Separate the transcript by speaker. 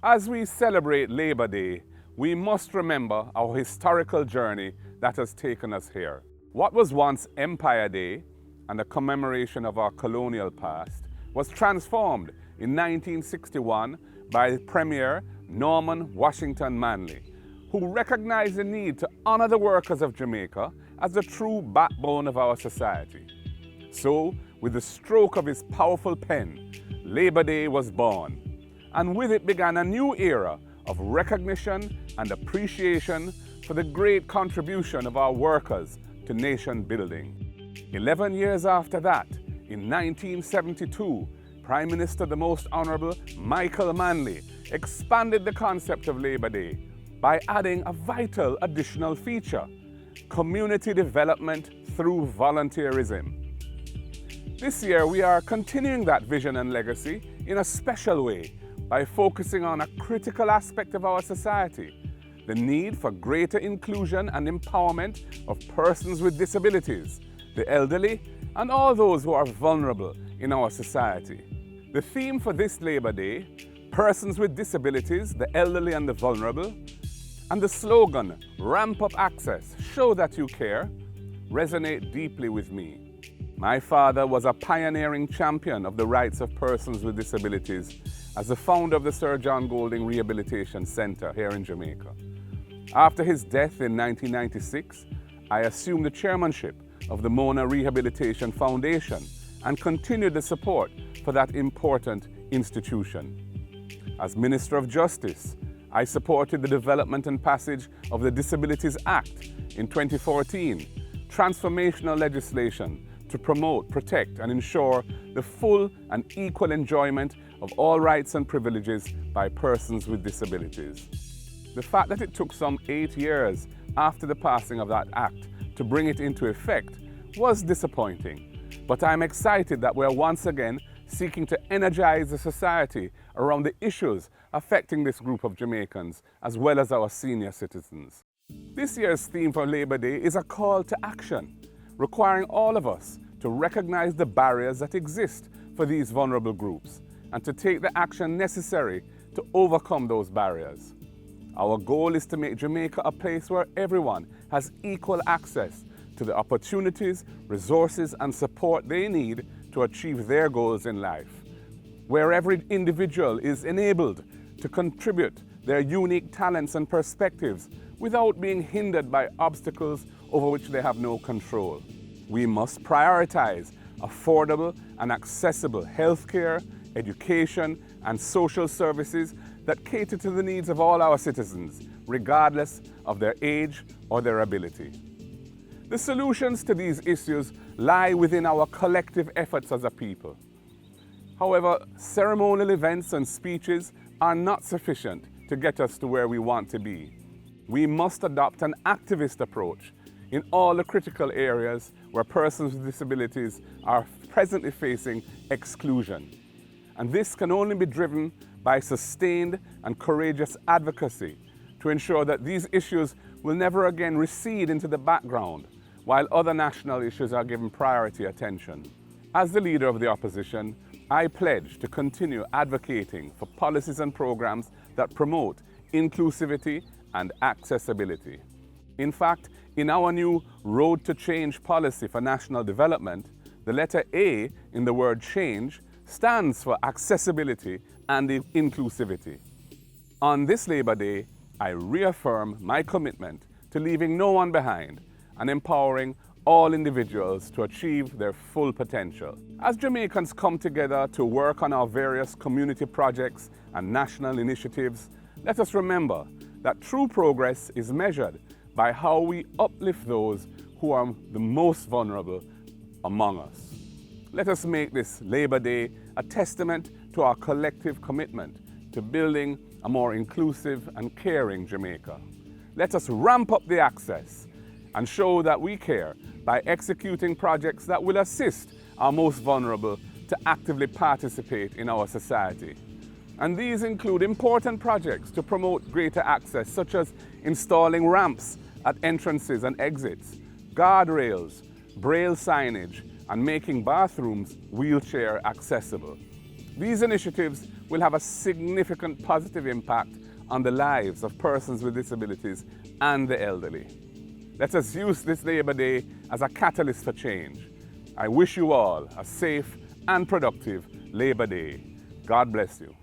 Speaker 1: As we celebrate Labor Day, we must remember our historical journey that has taken us here. What was once Empire Day and a commemoration of our colonial past was transformed in 1961 by Premier Norman Washington Manley, who recognized the need to honor the workers of Jamaica as the true backbone of our society. So, with the stroke of his powerful pen, Labor Day was born. And with it began a new era of recognition and appreciation for the great contribution of our workers to nation building. 11 years after that, in 1972, Prime Minister the Most Honorable Michael Manley expanded the concept of Labor Day by adding a vital additional feature: community development through volunteerism. This year, we are continuing that vision and legacy in a special way by focusing on a critical aspect of our society: the need for greater inclusion and empowerment of persons with disabilities, the elderly, and all those who are vulnerable in our society. The theme for this Labor Day, persons with disabilities, the elderly and the vulnerable, and the slogan, ramp up access, show that you care, resonate deeply with me. My father was a pioneering champion of the rights of persons with disabilities as the founder of the Sir John Golding Rehabilitation Center here in Jamaica. After his death in 1996, I assumed the chairmanship of the Mona Rehabilitation Foundation and continued the support for that important institution. As Minister of Justice, I supported the development and passage of the Disabilities Act in 2014, transformational legislation to promote, protect, and ensure the full and equal enjoyment of all rights and privileges by persons with disabilities. The fact that it took some 8 years after the passing of that act to bring it into effect was disappointing, but I'm excited that we're once again seeking to energize the society around the issues affecting this group of Jamaicans, as well as our senior citizens. This year's theme for Labor Day is a call to action, requiring all of us to recognize the barriers that exist for these vulnerable groups and to take the action necessary to overcome those barriers. Our goal is to make Jamaica a place where everyone has equal access to the opportunities, resources, and support they need to achieve their goals in life, where every individual is enabled to contribute their unique talents and perspectives without being hindered by obstacles over which they have no control. We must prioritize affordable and accessible healthcare, education, and social services that cater to the needs of all our citizens, regardless of their age or their ability. The solutions to these issues lie within our collective efforts as a people. However, ceremonial events and speeches are not sufficient to get us to where we want to be. We must adopt an activist approach in all the critical areas where persons with disabilities are presently facing exclusion. And this can only be driven by sustained and courageous advocacy to ensure that these issues will never again recede into the background while other national issues are given priority attention. As the leader of the opposition, I pledge to continue advocating for policies and programs that promote inclusivity and accessibility. In fact, in our new Road to Change policy for national development, the letter A in the word change stands for accessibility and inclusivity. On this Labor Day, I reaffirm my commitment to leaving no one behind and empowering all individuals to achieve their full potential. As Jamaicans come together to work on our various community projects and national initiatives, let us remember that true progress is measured by how we uplift those who are the most vulnerable among us. Let us make this Labor Day a testament to our collective commitment to building a more inclusive and caring Jamaica. Let us ramp up the access and show that we care by executing projects that will assist our most vulnerable to actively participate in our society. And these include important projects to promote greater access, such as installing ramps at entrances and exits, guardrails, braille signage, and making bathrooms wheelchair accessible. These initiatives will have a significant positive impact on the lives of persons with disabilities and the elderly. Let us use this Labour Day as a catalyst for change. I wish you all a safe and productive Labour Day. God bless you.